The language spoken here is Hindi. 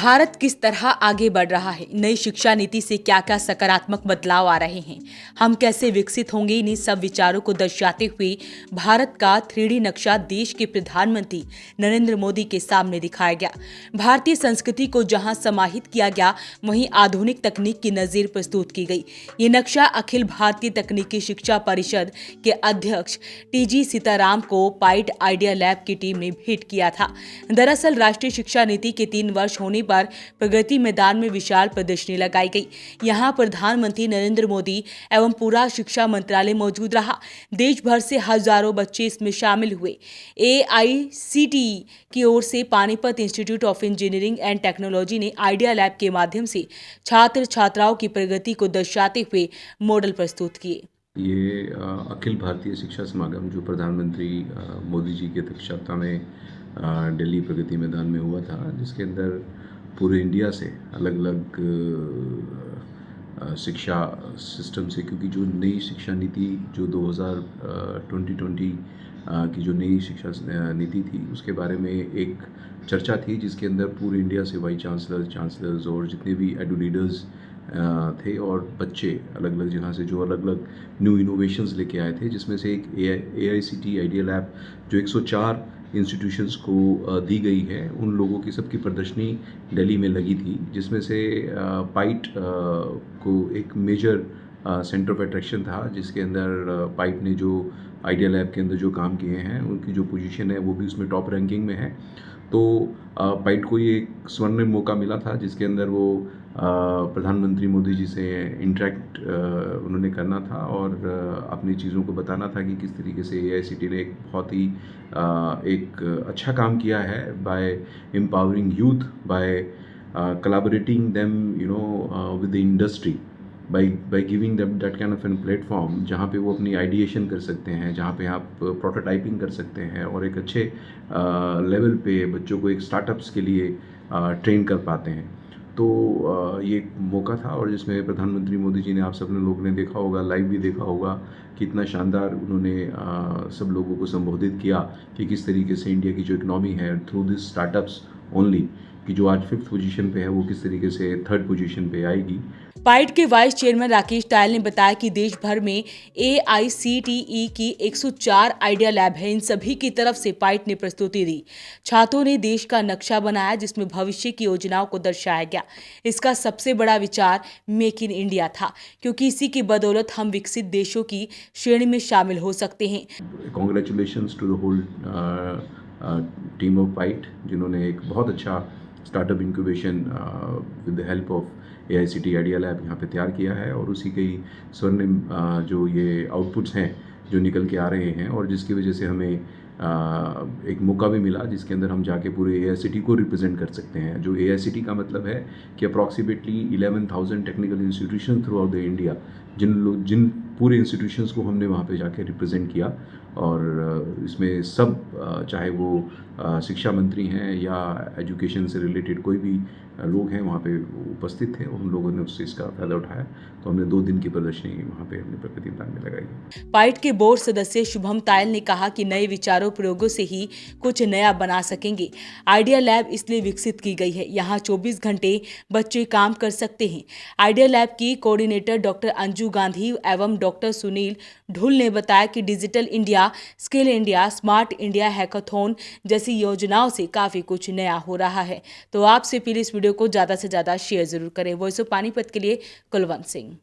भारत किस तरह आगे बढ़ रहा है, नई शिक्षा नीति से क्या क्या सकारात्मक बदलाव आ रहे हैं, हम कैसे विकसित होंगे, इन्हीं सब विचारों को दर्शाते हुए भारत का 3D नक्शा देश के प्रधानमंत्री नरेंद्र मोदी के सामने दिखाया गया। भारतीय संस्कृति को जहां समाहित किया गया, वहीं आधुनिक तकनीक की नजीर प्रस्तुत की गई। ये नक्शा अखिल भारतीय तकनीकी शिक्षा परिषद के अध्यक्ष TG सीताराम को पाइट आइडिया लैब की टीम ने भेंट किया था। दरअसल राष्ट्रीय शिक्षा नीति के 3 वर्ष होने पर प्रगति मैदान में विशाल प्रदर्शनी लगाई गई। यहां प्रधानमंत्री नरेंद्र मोदी एवं पूरा शिक्षा मंत्रालय मौजूद रहा। देश भर से हजारों बच्चे इसमें शामिल हुए। AICTE की ओर से Panipat institute of engineering and technology ने आइडिया लैब के माध्यम से छात्र छात्राओं की प्रगति को दर्शाते हुए मॉडल प्रस्तुत किए। ये अखिल भारतीय शिक्षा समागम जो प्रधानमंत्री मोदी जी की अध्यक्षता में दिल्ली प्रगति मैदान में हुआ था, जिसके अंदर पूरे इंडिया से अलग अलग शिक्षा सिस्टम से, क्योंकि जो नई शिक्षा नीति जो 2020 की जो नई शिक्षा नीति थी, उसके बारे में एक चर्चा थी, जिसके अंदर पूरे इंडिया से वाइस चांसलर्स और जितने भी एडु लीडर्स थे और बच्चे अलग अलग जगह से जो अलग अलग न्यू इनोवेशंस लेके आए थे, जिसमें से एक AICTE आइडिया लैब जो 104 इंस्टीट्यूशंस को दी गई है, उन लोगों की सबकी प्रदर्शनी दिल्ली में लगी थी, जिसमें से पाइट को एक मेजर सेंटर ऑफ अट्रैक्शन था, जिसके अंदर पाइट ने जो आइडिया लैब के अंदर जो काम किए हैं, उनकी जो पोजीशन है वो भी उसमें टॉप रैंकिंग में है। तो पाइट को ये एक स्वर्णिम मौका मिला था, जिसके अंदर वो प्रधानमंत्री मोदी जी से इंटरेक्ट उन्होंने करना था और अपनी चीज़ों को बताना था कि किस तरीके से AICTE ने एक बहुत ही एक अच्छा काम किया है by empowering youth, by collaborating them with the industry, by giving them that kind of a platform जहाँ पे वो अपनी आइडिएशन कर सकते हैं, जहाँ पे आप प्रोटोटाइपिंग कर सकते हैं और एक अच्छे लेवल पे बच्चों को एक स्टार्टअप्स के लिए ट्रेन कर पाते हैं। तो ये एक मौका था, और जिसमें प्रधानमंत्री मोदी जी ने, आप सब लोगों ने देखा होगा, लाइव भी देखा होगा, कितना शानदार उन्होंने सब लोगों को संबोधित किया कि किस तरीके से इंडिया की जो इकनॉमी है थ्रू दिस स्टार्टअप्स ओनली, कि जो आज 5th पोजीशन पे है वो किस तरीके से 3rd पोजीशन पे आएगी। पाइट के वाइस चेयरमैन राकेश टायल ने बताया कि देश भर में AICTE की 104 आइडिया लैब है। इन सभी की तरफ से पाइट ने प्रस्तुति दी। छात्रों ने देश का नक्शा बनाया, जिसमें भविष्य की योजनाओं को दर्शाया गया। इसका सबसे बड़ा विचार मेक इन इंडिया था, क्योंकि इसी की बदौलत हम विकसित देशों की श्रेणी में शामिल हो सकते हैं। Congratulations to the whole team of PIET, जिन्होंने एक बहुत अच्छा startup incubation with the help of AICTE idea lab यहाँ पे तैयार किया है, और उसी के ही स्वर्णिम जो ये आउटपुट्स हैं जो निकल के आ रहे हैं, और जिसकी वजह से हमें एक मौका भी मिला, जिसके अंदर हम जाके पूरे AICTE को रिप्रेजेंट कर सकते हैं। जो AICTE का मतलब है कि approximately 11,000 technical institution throughout the India, जिन पूरे इंस्टीट्यूशंस को हमने वहाँ पे जाके रिप्रेजेंट किया, और इसमें सब चाहे वो शिक्षा मंत्री हैं या एजुकेशन से रिलेटेड कोई भी लोग हैं वहाँ पे उपस्थित थे, उन लोगों ने उससे इसका फायदा उठाया। तो हमने 2 दिन की प्रदर्शनी वहाँ पे हमने प्रगति मैदान में लगाई। पाइट के बोर्ड सदस्य शुभम तायल ने कहा कि नए विचारों प्रयोगों से ही कुछ नया बना सकेंगे। आइडिया लैब इसलिए विकसित की गई है, यहाँ 24 घंटे बच्चे काम कर सकते हैं। आइडिया लैब की कोऑर्डिनेटर डॉक्टर अंजू गांधी एवं डॉक्टर सुनील ढुल ने बताया कि digital India, skill India, smart India, hackathon जैसी योजनाओं से काफी कुछ नया हो रहा है। तो आपसे प्लीज इस वीडियो को ज्यादा से ज्यादा शेयर जरूर करें। वॉइस ऑफ पानीपत के लिए कुलवंत सिंह।